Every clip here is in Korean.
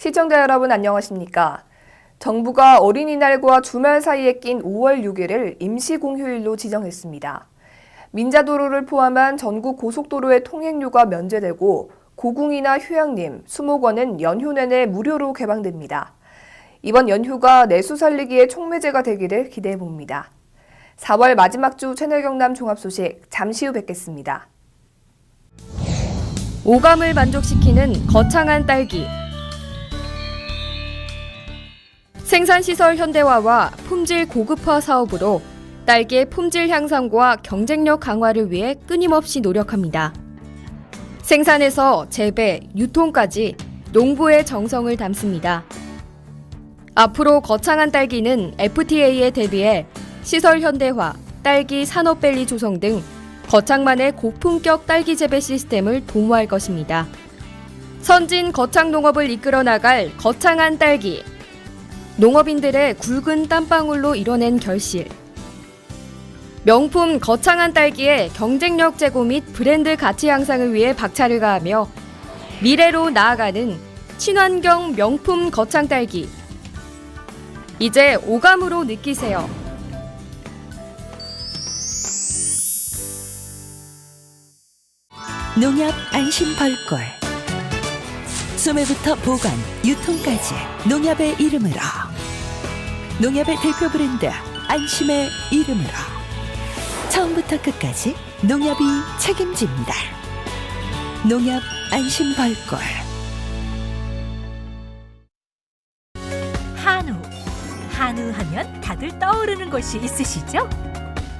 시청자 여러분 안녕하십니까? 정부가 어린이날과 주말 사이에 낀 5월 6일을 임시공휴일로 지정했습니다. 민자도로를 포함한 전국 고속도로의 통행료가 면제되고 고궁이나 휴양림, 수목원은 연휴 내내 무료로 개방됩니다. 이번 연휴가 내수 살리기의 촉매제가 되기를 기대해봅니다. 4월 마지막 주 채널 경남 종합 소식 잠시 후 뵙겠습니다. 오감을 만족시키는 거창한 딸기. 생산시설 현대화와 품질 고급화 사업으로 딸기의 품질 향상과 경쟁력 강화를 위해 끊임없이 노력합니다. 생산에서 재배, 유통까지 농부의 정성을 담습니다. 앞으로 거창한 딸기는 FTA에 대비해 시설 현대화, 딸기 산업밸리 조성 등 거창만의 고품격 딸기 재배 시스템을 도모할 것입니다. 선진 거창 농업을 이끌어 나갈 거창한 딸기. 농업인들의 굵은 땀방울로 이뤄낸 결실. 명품 거창한 딸기의 경쟁력 제고 및 브랜드 가치 향상을 위해 박차를 가하며 미래로 나아가는 친환경 명품 거창 딸기. 이제 오감으로 느끼세요. 농협 안심 벌꿀. 소매부터 보관, 유통까지 농협의 이름으로. 농협의 대표 브랜드 안심의 이름으로. 처음부터 끝까지 농협이 책임집니다. 농협 안심 벌꿀. 한우 하면 다들 떠오르는 곳이 있으시죠?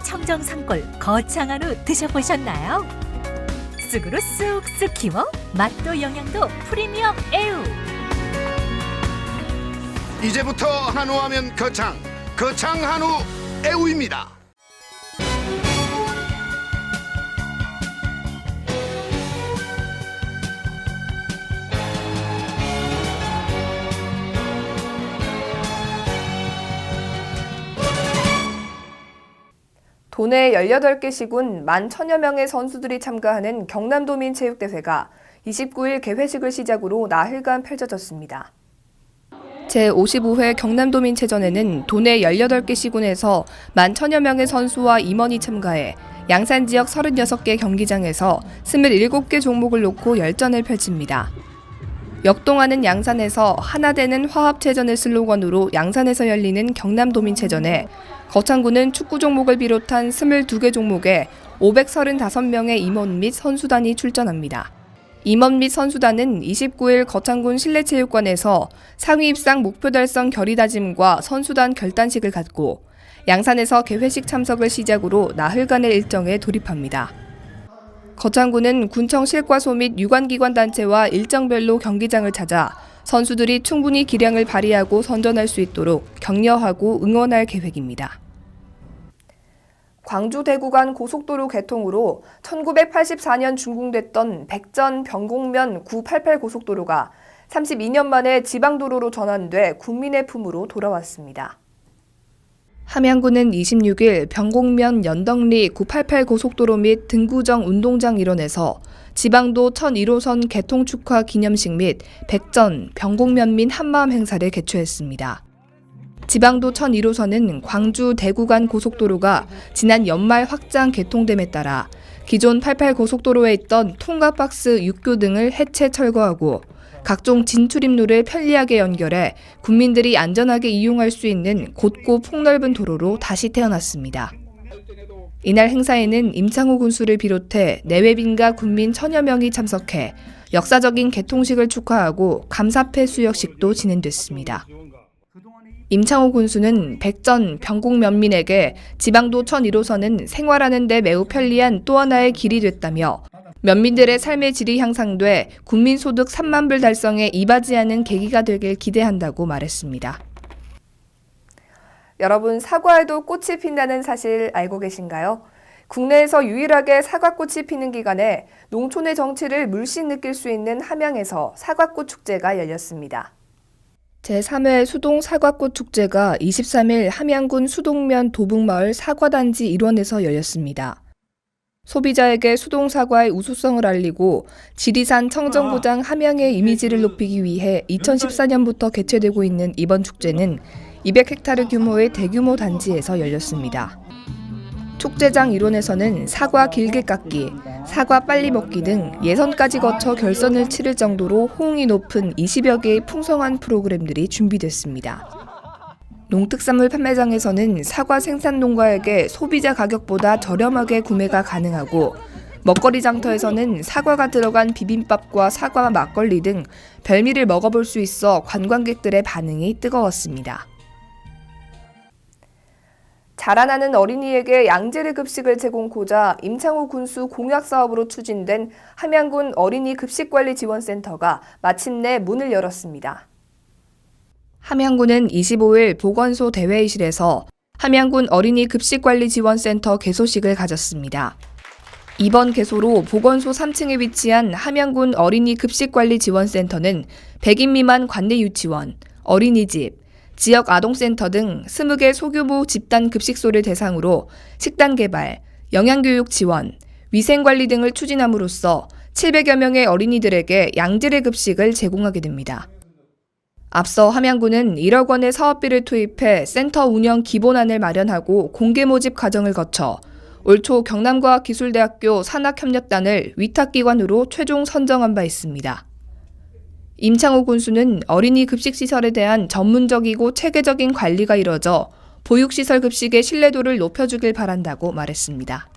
청정 산골 거창 한우 드셔보셨나요? 쑥으로 쑥쑥 키워 맛도 영양도 프리미엄 애우. 이제부터 한우하면 거창 한우 애우입니다. 도내 18개 시군 11,000여 명의 선수들이 참가하는 경남도민체육대회가 29일 개회식을 시작으로 나흘간 펼쳐졌습니다. 제55회 경남도민체전에는 도내 18개 시군에서 11,000여 명의 선수와 임원이 참가해 양산 지역 36개 경기장에서 27개 종목을 놓고 열전을 펼칩니다. 역동하는 양산에서 하나 되는 화합체전을 슬로건으로 양산에서 열리는 경남도민체전에 거창군은 축구 종목을 비롯한 22개 종목에 535명의 임원 및 선수단이 출전합니다. 임원 및 선수단은 29일 거창군 실내체육관에서 상위 입상 목표 달성 결의다짐과 선수단 결단식을 갖고 양산에서 개회식 참석을 시작으로 나흘간의 일정에 돌입합니다. 거창군은 군청 실과소 및 유관기관 단체와 일정별로 경기장을 찾아 선수들이 충분히 기량을 발휘하고 선전할 수 있도록 격려하고 응원할 계획입니다. 광주 대구 간 고속도로 개통으로 1984년 준공됐던 백전 병곡면 988 고속도로가 32년 만에 지방도로로 전환돼 국민의 품으로 돌아왔습니다. 함양군은 26일 병곡면 연덕리 988 고속도로 및 등구정 운동장 일원에서 지방도 1001호선 개통 축하 기념식 및 백전, 병곡면 민 한마음 행사를 개최했습니다. 지방도 1001호선은 광주 대구 간 고속도로가 지난 연말 확장 개통됨에 따라 기존 88 고속도로에 있던 통과박스 6교 등을 해체 철거하고 각종 진출입로를 편리하게 연결해 국민들이 안전하게 이용할 수 있는 곧고 폭넓은 도로로 다시 태어났습니다. 이날 행사에는 임창호 군수를 비롯해 내외빈과 국민 1000여 명이 참석해 역사적인 개통식을 축하하고 감사패 수여식도 진행됐습니다. 임창호 군수는 백전, 병곡면민에게 지방도 1001호선은 생활하는 데 매우 편리한 또 하나의 길이 됐다며 면민들의 삶의 질이 향상돼 국민소득 3만 불 달성에 이바지하는 계기가 되길 기대한다고 말했습니다. 여러분, 사과에도 꽃이 핀다는 사실 알고 계신가요? 국내에서 유일하게 사과꽃이 피는 기간에 농촌의 정취를 물씬 느낄 수 있는 함양에서 사과꽃 축제가 열렸습니다. 제3회 수동 사과꽃 축제가 23일 함양군 수동면 도북마을 사과단지 일원에서 열렸습니다. 소비자에게 수동사과의 우수성을 알리고 지리산 청정고장 함양의 이미지를 높이기 위해 2014년부터 개최되고 있는 이번 축제는 200헥타르 규모의 대규모 단지에서 열렸습니다. 축제장 일원에서는 사과 길게 깎기, 사과 빨리 먹기 등 예선까지 거쳐 결선을 치를 정도로 호응이 높은 20여 개의 풍성한 프로그램들이 준비됐습니다. 농특산물 판매장에서는 사과 생산 농가에게 소비자 가격보다 저렴하게 구매가 가능하고, 먹거리 장터에서는 사과가 들어간 비빔밥과 사과 막걸리 등 별미를 먹어볼 수 있어 관광객들의 반응이 뜨거웠습니다. 자라나는 어린이에게 양질의 급식을 제공하고자 임창호 군수 공약 사업으로 추진된 함양군 어린이 급식관리지원센터가 마침내 문을 열었습니다. 함양군은 25일 보건소 대회의실에서 함양군 어린이 급식관리지원센터 개소식을 가졌습니다. 이번 개소로 보건소 3층에 위치한 함양군 어린이 급식관리지원센터는 100인 미만 관내 유치원, 어린이집, 지역 아동센터 등 20개 소규모 집단 급식소를 대상으로 식단 개발, 영양교육 지원, 위생관리 등을 추진함으로써 700여 명의 어린이들에게 양질의 급식을 제공하게 됩니다. 앞서 함양군은 1억 원의 사업비를 투입해 센터 운영 기본안을 마련하고 공개 모집 과정을 거쳐 올 초 경남과학기술대학교 산학협력단을 위탁기관으로 최종 선정한 바 있습니다. 임창호 군수는 어린이 급식시설에 대한 전문적이고 체계적인 관리가 이뤄져 보육시설 급식의 신뢰도를 높여주길 바란다고 말했습니다.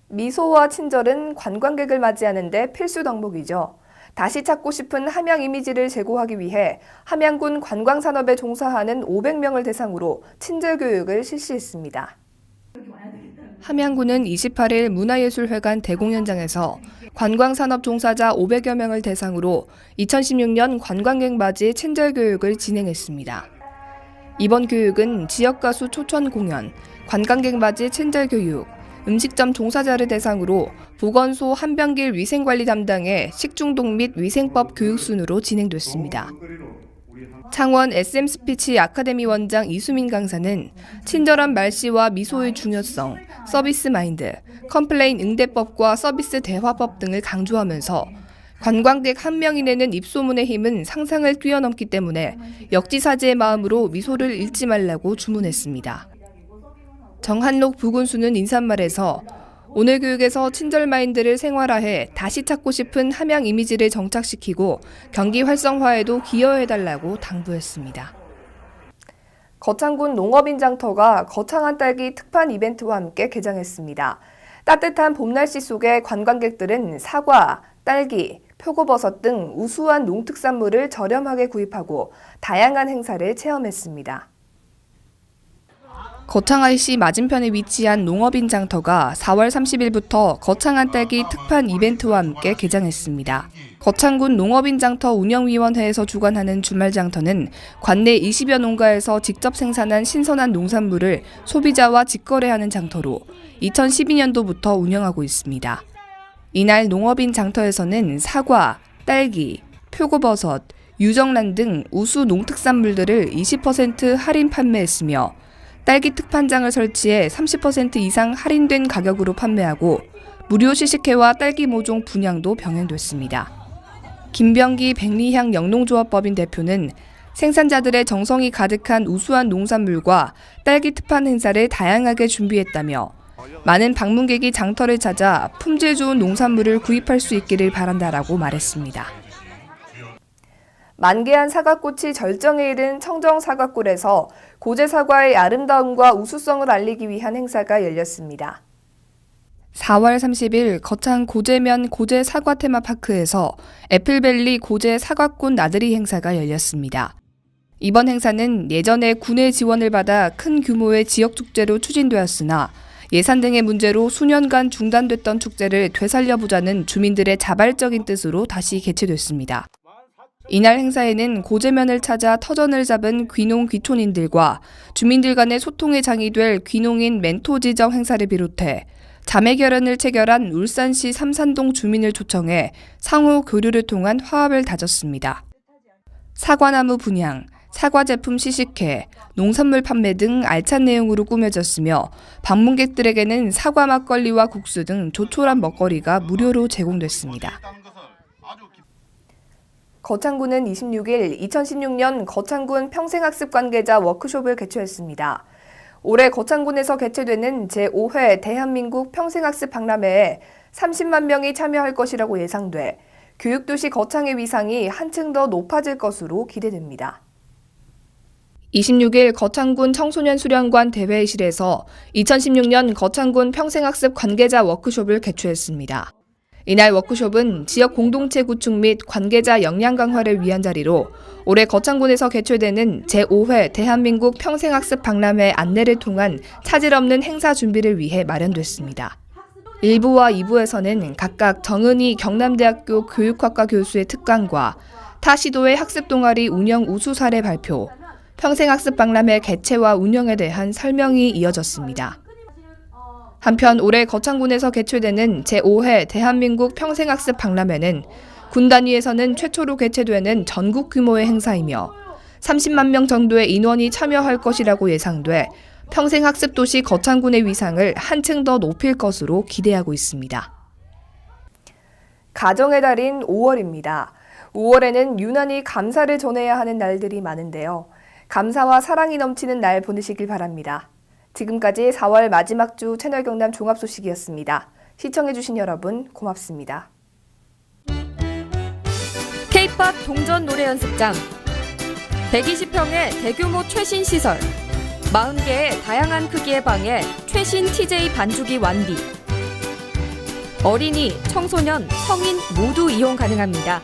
미소와 친절은 관광객을 맞이하는 데 필수 덕목이죠. 다시 찾고 싶은 함양 이미지를 제고하기 위해 함양군 관광산업에 종사하는 500명을 대상으로 친절 교육을 실시했습니다. 함양군은 28일 문화예술회관 대공연장에서 관광산업 종사자 500여 명을 대상으로 2016년 관광객 맞이 친절 교육을 진행했습니다. 이번 교육은 지역가수 초청 공연, 관광객 맞이 친절 교육, 음식점 종사자를 대상으로 보건소 한병길 위생관리 담당의 식중독 및 위생법 교육 순으로 진행됐습니다. 창원 SM스피치 아카데미 원장 이수민 강사는 친절한 말씨와 미소의 중요성, 서비스 마인드, 컴플레인 응대법과 서비스 대화법 등을 강조하면서 관광객 한 명이 내는 입소문의 힘은 상상을 뛰어넘기 때문에 역지사지의 마음으로 미소를 잃지 말라고 주문했습니다. 정한록 부군수는 인사말에서 오늘 교육에서 친절 마인드를 생활화해 다시 찾고 싶은 함양 이미지를 정착시키고 경기 활성화에도 기여해달라고 당부했습니다. 거창군 농업인 장터가 거창한 딸기 특판 이벤트와 함께 개장했습니다. 따뜻한 봄 날씨 속에 관광객들은 사과, 딸기, 표고버섯 등 우수한 농특산물을 저렴하게 구입하고 다양한 행사를 체험했습니다. 거창IC 맞은편에 위치한 농업인 장터가 4월 30일부터 거창한 딸기 특판 이벤트와 함께 개장했습니다. 거창군 농업인 장터 운영위원회에서 주관하는 주말 장터는 관내 20여 농가에서 직접 생산한 신선한 농산물을 소비자와 직거래하는 장터로 2012년도부터 운영하고 있습니다. 이날 농업인 장터에서는 사과, 딸기, 표고버섯, 유정란 등 우수 농특산물들을 20% 할인 판매했으며 딸기 특판장을 설치해 30% 이상 할인된 가격으로 판매하고 무료 시식회와 딸기 모종 분양도 병행됐습니다. 김병기 백리향 영농조합법인 대표는 생산자들의 정성이 가득한 우수한 농산물과 딸기 특판 행사를 다양하게 준비했다며 많은 방문객이 장터를 찾아 품질 좋은 농산물을 구입할 수 있기를 바란다라고 말했습니다. 만개한 사과꽃이 절정에 이른 청정 사과골에서 고제 사과의 아름다움과 우수성을 알리기 위한 행사가 열렸습니다. 4월 30일 거창 고제면 고제 사과 테마파크에서 애플밸리 고제 사과꽃 나들이 행사가 열렸습니다. 이번 행사는 예전에 군의 지원을 받아 큰 규모의 지역 축제로 추진되었으나 예산 등의 문제로 수년간 중단됐던 축제를 되살려보자는 주민들의 자발적인 뜻으로 다시 개최됐습니다. 이날 행사에는 고제면을 찾아 터전을 잡은 귀농 귀촌인들과 주민들 간의 소통의 장이 될 귀농인 멘토 지정 행사를 비롯해 자매 결연을 체결한 울산시 삼산동 주민을 초청해 상호 교류를 통한 화합을 다졌습니다. 사과나무 분양, 사과 제품 시식회, 농산물 판매 등 알찬 내용으로 꾸며졌으며 방문객들에게는 사과 막걸리와 국수 등 조촐한 먹거리가 무료로 제공됐습니다. 거창군은 26일 2016년 거창군 평생학습 관계자 워크숍을 개최했습니다. 올해 거창군에서 개최되는 제5회 대한민국 평생학습 박람회에 30만 명이 참여할 것이라고 예상돼 교육도시 거창의 위상이 한층 더 높아질 것으로 기대됩니다. 26일 거창군 청소년 수련관 대회실에서 2016년 거창군 평생학습 관계자 워크숍을 개최했습니다. 이날 워크숍은 지역 공동체 구축 및 관계자 역량 강화를 위한 자리로 올해 거창군에서 개최되는 제5회 대한민국 평생학습 박람회 안내를 통한 차질 없는 행사 준비를 위해 마련됐습니다. 1부와 2부에서는 각각 정은희 경남대학교 교육학과 교수의 특강과 타 시도의 학습 동아리 운영 우수 사례 발표, 평생학습 박람회 개최와 운영에 대한 설명이 이어졌습니다. 한편 올해 거창군에서 개최되는 제5회 대한민국 평생학습 박람회는 군 단위에서는 최초로 개최되는 전국 규모의 행사이며 30만 명 정도의 인원이 참여할 것이라고 예상돼 평생학습 도시 거창군의 위상을 한층 더 높일 것으로 기대하고 있습니다. 가정의 달인 5월입니다. 5월에는 유난히 감사를 전해야 하는 날들이 많은데요. 감사와 사랑이 넘치는 날 보내시길 바랍니다. 지금까지 4월 마지막 주 채널 경남 종합 소식이었습니다. 시청해주신 여러분 고맙습니다. K-팝 동전 노래 연습장, 120평의 대규모 최신 시설, 40개의 다양한 크기의 방에 최신 TJ 반주기 완비. 어린이, 청소년, 성인 모두 이용 가능합니다.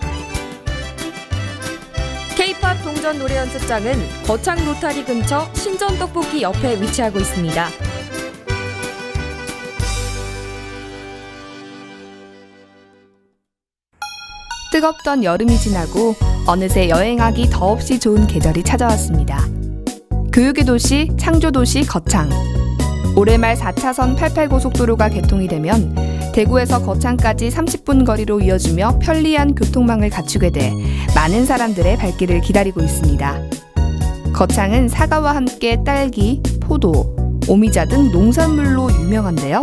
K-팝 동전 노래 연습장은 거창 로타리 근처 신전 떡볶이 옆에 위치하고 있습니다. 뜨겁던 여름이 지나고 어느새 여행하기 더없이 좋은 계절이 찾아왔습니다. 교육의 도시, 창조도시 거창. 올해 말 4차선 88고속도로가 개통이 되면 대구에서 거창까지 30분 거리로 이어지며 편리한 교통망을 갖추게 돼 많은 사람들의 발길을 기다리고 있습니다. 거창은 사과와 함께 딸기, 포도, 오미자 등 농산물로 유명한데요.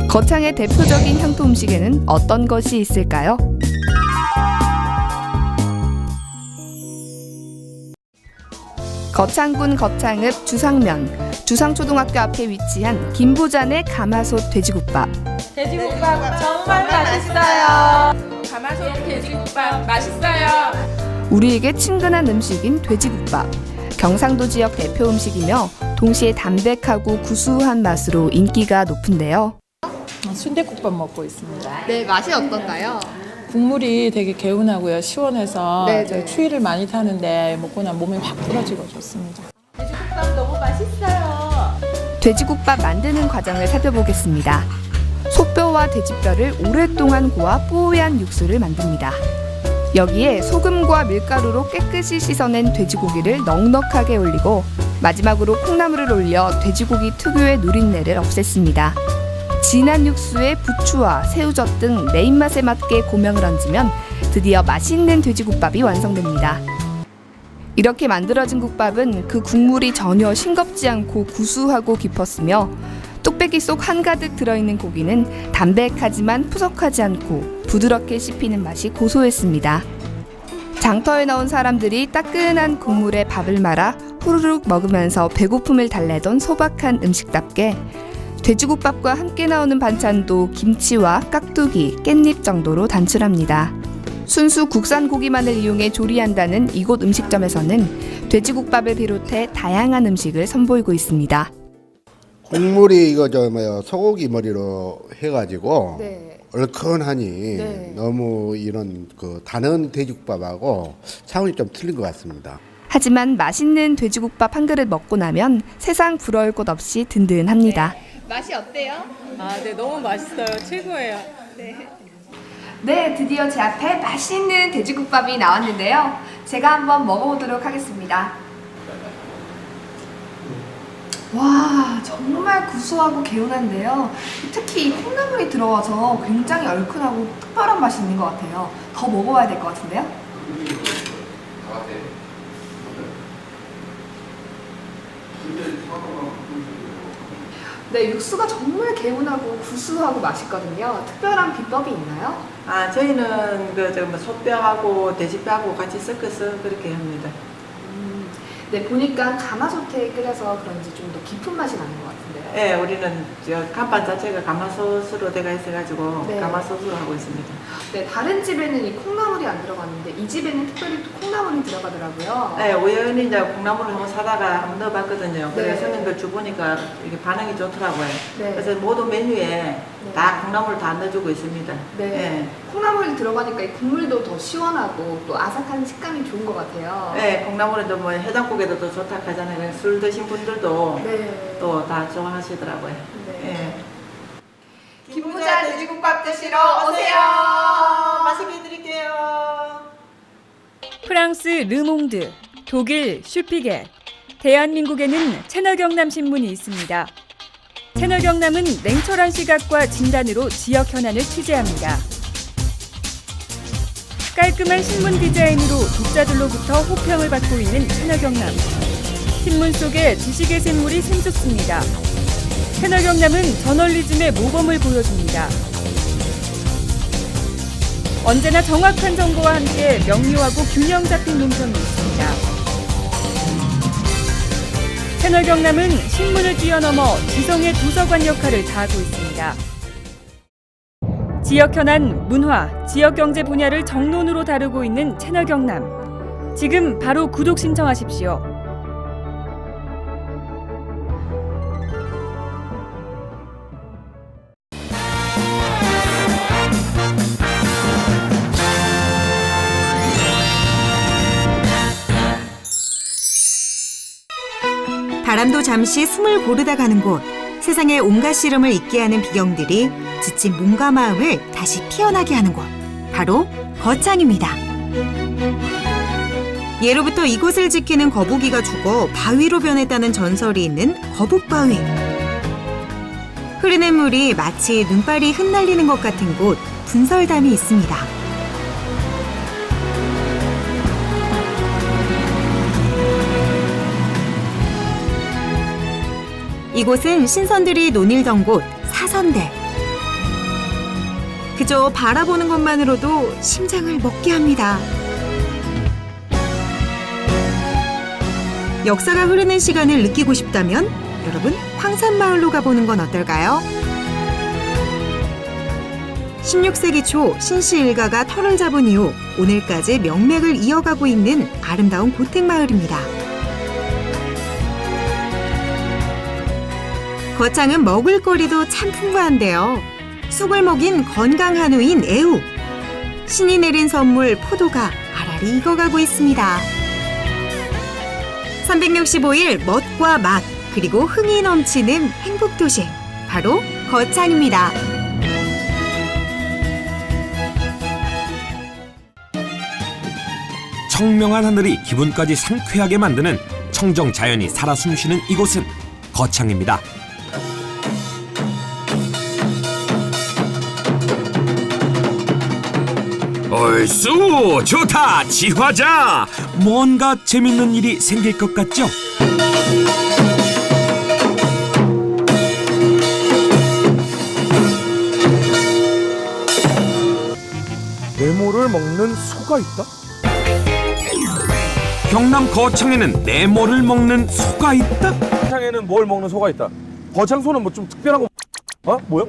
거창의 대표적인 향토 음식에는 어떤 것이 있을까요? 거창군 거창읍 주상면, 주상초등학교 앞에 위치한 김부잔의 가마솥 돼지국밥. 돼지국밥 정말 맛있어요. 가마솥 돼지국밥 맛있어요. 우리에게 친근한 음식인 돼지국밥. 경상도 지역 대표 음식이며 동시에 담백하고 구수한 맛으로 인기가 높은데요. 순댓국밥 먹고 있습니다. 네, 맛이 어떤가요? 국물이 되게 개운하고요. 시원해서 네, 저희 네. 추위를 많이 타는데 먹고 나면 몸이 확 풀어지고 좋습니다. 돼지국밥 너무 맛있어요. 돼지국밥 만드는 과정을 살펴보겠습니다. 소뼈와 돼지뼈를 오랫동안 고아 뽀얀 육수를 만듭니다. 여기에 소금과 밀가루로 깨끗이 씻어낸 돼지고기를 넉넉하게 올리고 마지막으로 콩나물을 올려 돼지고기 특유의 누린내를 없앴습니다. 진한 육수에 부추와 새우젓 등 내 입맛에 맞게 고명을 얹으면 드디어 맛있는 돼지국밥이 완성됩니다. 이렇게 만들어진 국밥은 그 국물이 전혀 싱겁지 않고 구수하고 깊었으며 뚝배기 속 한가득 들어있는 고기는 담백하지만 푸석하지 않고 부드럽게 씹히는 맛이 고소했습니다. 장터에 나온 사람들이 따끈한 국물에 밥을 말아 후루룩 먹으면서 배고픔을 달래던 소박한 음식답게 돼지국밥과 함께 나오는 반찬도 김치와 깍두기, 깻잎 정도로 단출합니다. 순수 국산 고기만을 이용해 조리한다는 이곳 음식점에서는 돼지국밥을 비롯해 다양한 음식을 선보이고 있습니다. 국물이 이거 소고기 머리로 해가지고 네. 얼큰하니 네. 너무 이런 그 다른 돼지국밥하고 차원이 좀 틀린 것 같습니다. 하지만 맛있는 돼지국밥 한 그릇 먹고 나면 세상 부러울 곳 없이 든든합니다. 맛이 어때요? 네, 너무 맛있어요. 최고예요. 네, 드디어 제 앞에 맛있는 돼지국밥이 나왔는데요. 제가 한번 먹어보도록 하겠습니다. 와, 정말 구수하고 개운한데요. 특히 이 콩나물이 들어가서 굉장히 얼큰하고 특별한 맛이 있는 것 같아요. 더 먹어봐야 될 것 같은데요. 네, 육수가 정말 개운하고 구수하고 맛있거든요. 특별한 비법이 있나요? 저희는 뭐 소뼈하고 돼지뼈하고 같이 섞어서 그렇게 합니다. 네, 보니까 가마솥에 끓여서 그런지 좀 더 깊은 맛이 나는 것 같은데요. 네, 우리는 간판 자체가 가마솥으로 되어 있어가지고 네. 가마솥으로 하고 있습니다. 네, 다른 집에는 이 콩나물이 안 들어갔는데 이 집에는 특별히 또 콩나물이 들어가더라고요. 네, 우연히 이제 콩나물을 한번 사다가 한번 넣어봤거든요. 그래서 네. 손님들 주보니까 이게 반응이 좋더라고요. 네. 그래서 모든 메뉴에 다 콩나물 다 넣어주고 있습니다. 네. 콩나물이 들어가니까 이 국물도 더 시원하고 또 아삭한 식감이 좋은 것 같아요. 네, 콩나물은 또 뭐 해장국에도 또 좋다 하잖아요. 술 드신 분들도 네. 또 다 좋아하시더라고요. 네. 네. 김부자 돼지국밥 드시러 오세요. 맛있게 드릴게요. 프랑스 르몽드, 독일 슈피겔, 대한민국에는 채널경남 신문이 있습니다. 채널경남은 냉철한 시각과 진단으로 지역 현안을 취재합니다. 깔끔한 신문 디자인으로 독자들로부터 호평을 받고 있는 채널경남. 신문 속에 지식의 샘물이 샘솟습니다. 채널경남은 저널리즘의 모범을 보여줍니다. 언제나 정확한 정보와 함께 명료하고 균형 잡힌 논평이 있습니다. 채널경남은 신문을 뛰어넘어 지성의 도서관 역할을 다하고 있습니다. 지역 현안, 문화, 지역 경제 분야를 정론으로 다루고 있는 채널경남. 지금 바로 구독 신청하십시오. 바람도 잠시 숨을 고르다 가는 곳, 세상의 온갖 시름을 잊게 하는 비경들이 지친 몸과 마음을 다시 피어나게 하는 곳, 바로 거창입니다. 예로부터 이곳을 지키는 거북이가 죽어 바위로 변했다는 전설이 있는 거북바위. 흐르는 물이 마치 눈발이 흩날리는 것 같은 곳, 분설담이 있습니다. 이곳은 신선들이 논일던 곳, 사선대. 그저 바라보는 것만으로도 심장을 먹게 합니다. 역사가 흐르는 시간을 느끼고 싶다면 여러분 황산마을로 가보는 건 어떨까요? 16세기 초 신씨 일가가 터를 잡은 이후 오늘까지 명맥을 이어가고 있는 아름다운 고택마을입니다. 거창은 먹을거리도 참 풍부한데요. 쑥을 먹인 건강 한우인 애우. 신이 내린 선물 포도가 알알이 익어가고 있습니다. 365일 멋과 맛, 그리고 흥이 넘치는 행복도시. 바로 거창입니다. 청명한 하늘이 기분까지 상쾌하게 만드는 청정 자연이 살아 숨쉬는 이곳은 거창입니다. 얼쑤 좋다 지화자. 뭔가 재밌는 일이 생길 것 같죠? 네모를 먹는 소가 있다? 경남 거창에는 네모를 먹는 소가 있다? 거창에는 뭘 먹는 소가 있다? 거창소는 뭐 좀 특별한 거 뭐야?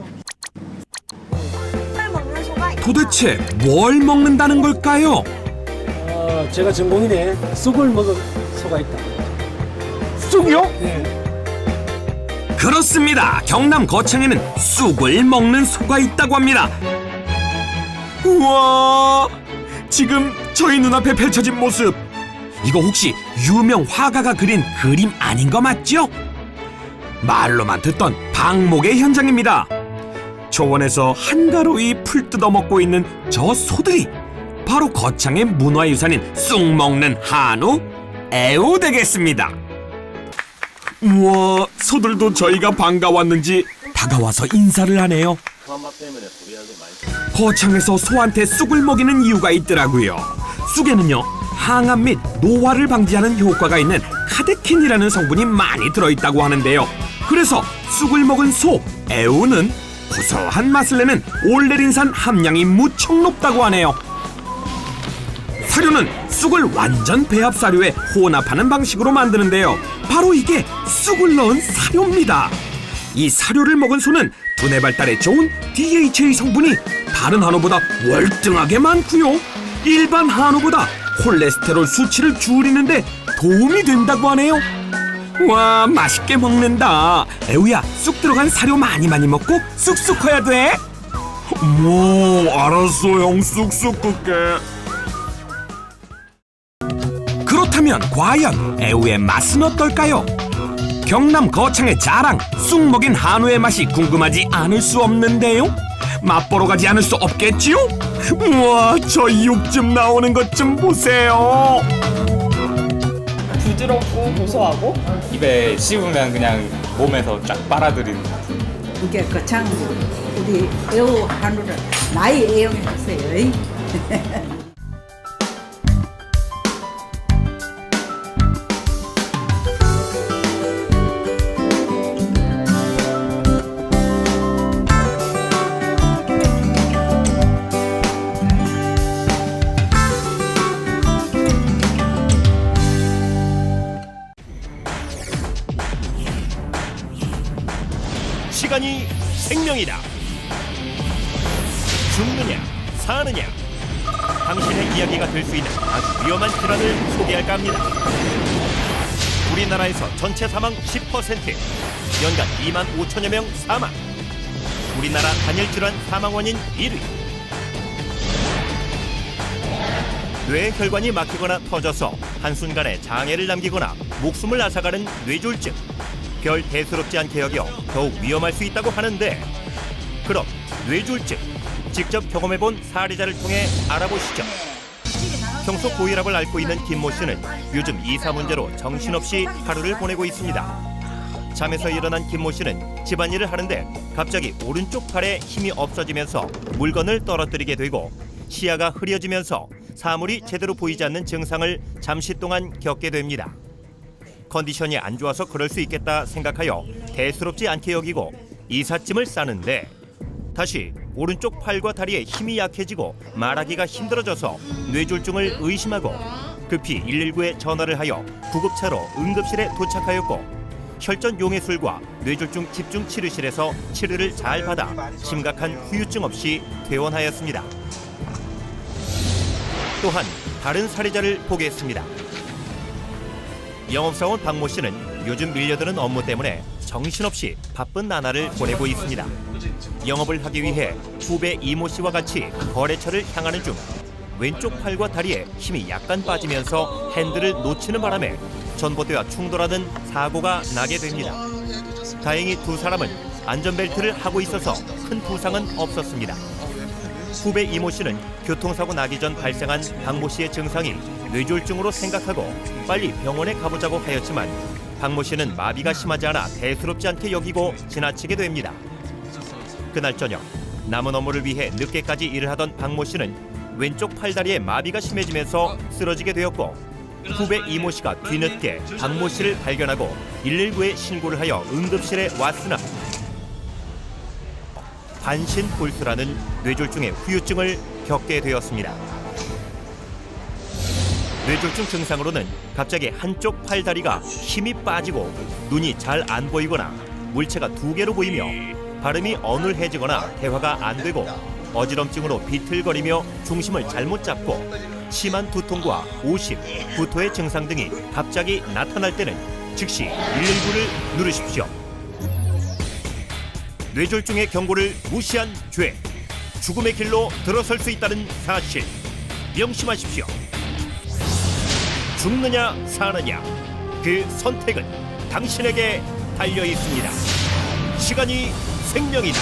도대체 뭘 먹는다는 걸까요? 제가 전공인에 쑥을 먹은 소가 있다. 쑥이요? 네. 그렇습니다. 경남 거창에는 쑥을 먹는 소가 있다고 합니다. 우와, 지금 저희 눈앞에 펼쳐진 모습, 이거 혹시 유명 화가가 그린 그림 아닌 거 맞죠? 말로만 듣던 방목의 현장입니다. 초원에서 한가로이 풀 뜯어먹고 있는 저 소들이 바로 거창의 문화유산인 쑥 먹는 한우, 애우 되겠습니다. 우와, 소들도 저희가 반가웠는지 다가와서 인사를 하네요. 거창에서 소한테 쑥을 먹이는 이유가 있더라고요. 쑥에는요, 항암 및 노화를 방지하는 효과가 있는 카데킨이라는 성분이 많이 들어있다고 하는데요. 그래서 쑥을 먹은 소, 애우는 고소한 맛을 내는 올레린산 함량이 무척 높다고 하네요. 사료는 쑥을 완전 배합 사료에 혼합하는 방식으로 만드는데요. 바로 이게 쑥을 넣은 사료입니다. 이 사료를 먹은 소는 두뇌 발달에 좋은 DHA 성분이 다른 한우보다 월등하게 많고요. 일반 한우보다 콜레스테롤 수치를 줄이는데 도움이 된다고 하네요. 와, 맛있게 먹는다. 애우야, 쑥 들어간 사료 많이 먹고 쑥쑥 커야 돼. 알았어 형, 쑥쑥 클게. 그렇다면 과연 애우의 맛은 어떨까요? 경남 거창의 자랑, 쑥 먹인 한우의 맛이 궁금하지 않을 수 없는데요. 맛보러 가지 않을 수 없겠지요? 우와, 저 육 좀 나오는 것 좀 보세요. 부드럽고 고소하고 입에 씹으면 그냥 몸에서 쫙 빨아들이는. 이게 거창 우리 애우 한우를 많이 애용해 주세요. 시간이 생명이다. 죽느냐 사느냐, 당신의 이야기가 될 수 있는 아주 위험한 질환을 소개할까 합니다. 우리나라에서 전체 사망 10%, 연간 2만 5천여 명 사망. 우리나라 단일 질환 사망 원인 1위. 뇌 혈관이 막히거나 터져서 한순간에 장애를 남기거나 목숨을 앗아가는 뇌졸중. 별 대수롭지 않게 여겨 더욱 위험할 수 있다고 하는데, 그럼 뇌졸중 직접 경험해본 사례자를 통해 알아보시죠. 평소 고혈압을 앓고 있는 김모 씨는 요즘 이사 문제로 정신없이 하루를 보내고 있습니다. 잠에서 일어난 김모 씨는 집안일을 하는데 갑자기 오른쪽 팔에 힘이 없어지면서 물건을 떨어뜨리게 되고 시야가 흐려지면서 사물이 제대로 보이지 않는 증상을 잠시 동안 겪게 됩니다. 컨디션이 안 좋아서 그럴 수 있겠다 생각하여 대수롭지 않게 여기고 이삿짐을 싸는데, 다시 오른쪽 팔과 다리에 힘이 약해지고 말하기가 힘들어져서 뇌졸중을 의심하고 급히 119에 전화를 하여 구급차로 응급실에 도착하였고, 혈전 용해술과 뇌졸중 집중 치료실에서 치료를 잘 받아 심각한 후유증 없이 퇴원하였습니다. 또한 다른 사례자를 보겠습니다. 영업사원 박모 씨는 요즘 밀려드는 업무 때문에 정신없이 바쁜 나날을 보내고 있습니다. 영업을 하기 위해 후배 이모 씨와 같이 거래처를 향하는 중 왼쪽 팔과 다리에 힘이 약간 빠지면서 핸들을 놓치는 바람에 전봇대와 충돌하는 사고가 나게 됩니다. 다행히 두 사람은 안전벨트를 하고 있어서 큰 부상은 없었습니다. 후배 이모 씨는 교통사고 나기 전 발생한 박모 씨의 증상이 뇌졸중으로 생각하고 빨리 병원에 가보자고 하였지만 박모 씨는 마비가 심하지 않아 대수롭지 않게 여기고 지나치게 됩니다. 그날 저녁 남은 업무를 위해 늦게까지 일을 하던 박모 씨는 왼쪽 팔다리에 마비가 심해지면서 쓰러지게 되었고, 후배 이모 씨가 뒤늦게 박모 씨를 발견하고 119에 신고를 하여 응급실에 왔으나 반신불수라는 뇌졸중의 후유증을 겪게 되었습니다. 뇌졸중 증상으로는 갑자기 한쪽 팔다리가 힘이 빠지고 눈이 잘 안 보이거나 물체가 2개로 보이며 발음이 어눌해지거나 대화가 안 되고 어지럼증으로 비틀거리며 중심을 잘못 잡고 심한 두통과 오심, 구토의 증상 등이 갑자기 나타날 때는 즉시 119를 누르십시오. 뇌졸중의 경고를 무시한 죄, 죽음의 길로 들어설 수 있다는 사실 명심하십시오. 죽느냐 사느냐, 그 선택은 당신에게 달려 있습니다. 시간이 생명이다.